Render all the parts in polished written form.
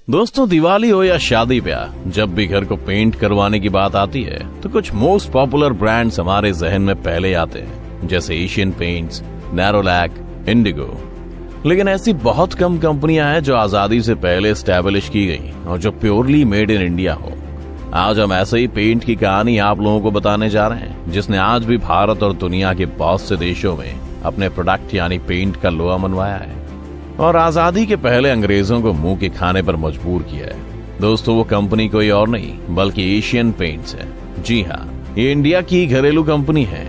दोस्तों, दिवाली हो या शादी ब्याह, जब भी घर को पेंट करवाने की बात आती है तो कुछ मोस्ट पॉपुलर ब्रांड्स हमारे जहन में पहले आते हैं, जैसे एशियन पेंट्स, नेरोलैक, इंडिगो। लेकिन ऐसी बहुत कम कंपनियां हैं जो आजादी से पहले स्टैब्लिश की गई और जो प्योरली मेड इन इंडिया हो। आज हम ऐसे ही पेंट की कहानी आप लोगों को बताने जा रहे हैं, जिसने आज भी भारत और दुनिया के बहुत से देशों में अपने प्रोडक्ट यानी पेंट का लोहा मनवाया है और आजादी के पहले अंग्रेजों को मुंह के खाने पर मजबूर किया है। दोस्तों, वो कंपनी कोई और नहीं बल्कि एशियन पेंट्स है। जी हाँ, ये इंडिया की घरेलू कंपनी है।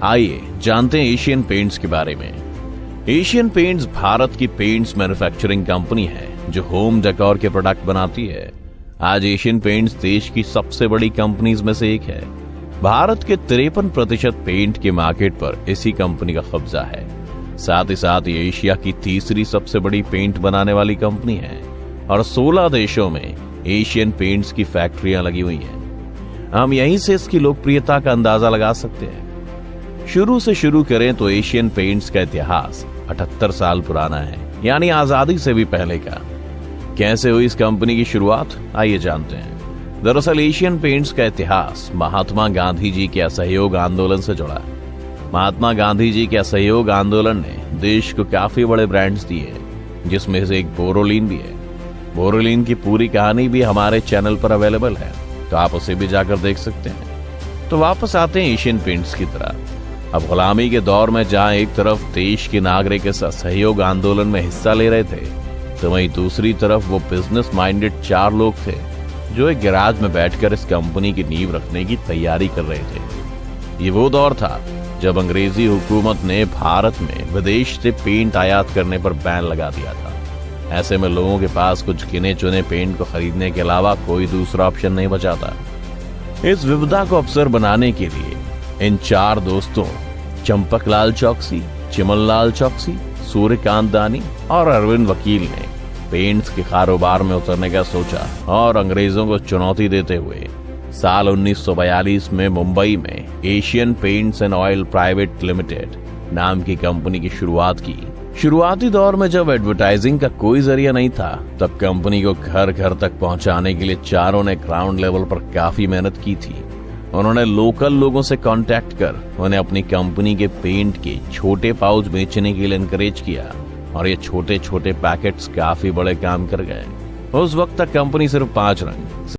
आइए जानते हैं एशियन पेंट्स के बारे में। एशियन पेंट्स भारत की पेंट्स मैन्युफैक्चरिंग कंपनी है जो होम डेकोर के प्रोडक्ट बनाती है। आज एशियन पेंट्स देश की सबसे बड़ी कंपनीज में से एक है। भारत के 53% पेंट के मार्केट पर इसी कंपनी का कब्जा है। साथ ही साथ ये एशिया की तीसरी सबसे बड़ी पेंट बनाने वाली कंपनी है और 16 देशों में एशियन पेंट्स की फैक्ट्रियां लगी हुई हैं। हम यहीं से इसकी लोकप्रियता का अंदाजा लगा सकते हैं। शुरू से शुरू करें तो एशियन पेंट्स का इतिहास 78 साल पुराना है, यानी आजादी से भी पहले का। कैसे हुई इस कंपनी की शुरुआत, आइए जानते हैं। दरअसल एशियन पेंट्स का इतिहास महात्मा गांधी जी के असहयोग आंदोलन से जुड़ा है। महात्मा गांधी जी के असहयोग आंदोलन ने देश को काफी बड़े ब्रांड्स दिए, जिसमें से एक बोरोलिन भी है। बोरोलिन की पूरी कहानी भी हमारे चैनल पर अवेलेबल है, तो आप उसे भी जाकर देख सकते हैं। तो वापस आते हैं एशियन पेंट्स की तरह। अब गुलामी के दौर में जहां एक तरफ देश के नागरिक इस असहयोग आंदोलन में हिस्सा ले रहे थे, तो वहीं दूसरी तरफ वो बिजनेस माइंडेड 4 लोग थे जो एक गैराज में बैठकर इस कंपनी की नींव रखने की तैयारी कर रहे थे। ये वो दौर था जब अंग्रेजी हुकूमत ने भारत में विदेश से पेंट आयात करने पर बैन लगा दिया था। ऐसे में लोगों के पास कुछ गिने चुने पेंट को खरीदने के अलावा कोई दूसरा ऑप्शन नहीं बचा था। इस विविधता को अवसर बनाने के लिए इन 4 दोस्तों चंपकलाल चौकसी, चिमनलाल चौकसी, सूर्यकांत दानी और अरविंद वकील ने पेंट्स के कारोबार में उतरने का सोचा और अंग्रेजों को चुनौती देते हुए साल 1942 में मुंबई में Asian paints and oil private limited नाम की कंपनी की शुरुआत की। शुरुआती दौर में जब एडवर्टाइजिंग का कोई जरिया नहीं था, तब कंपनी को घर घर तक पहुंचाने के लिए चारों ने ग्राउंड लेवल पर काफी मेहनत की थी। उन्होंने लोकल लोगों से कांटेक्ट कर उन्हें अपनी कंपनी के पेंट के छोटे पाउच बेचने के लिए एनकरेज किया और ये छोटे छोटे पैकेट्स काफी बड़े काम कर गए। उस वक्त तक कंपनी सिर्फ 5 रंग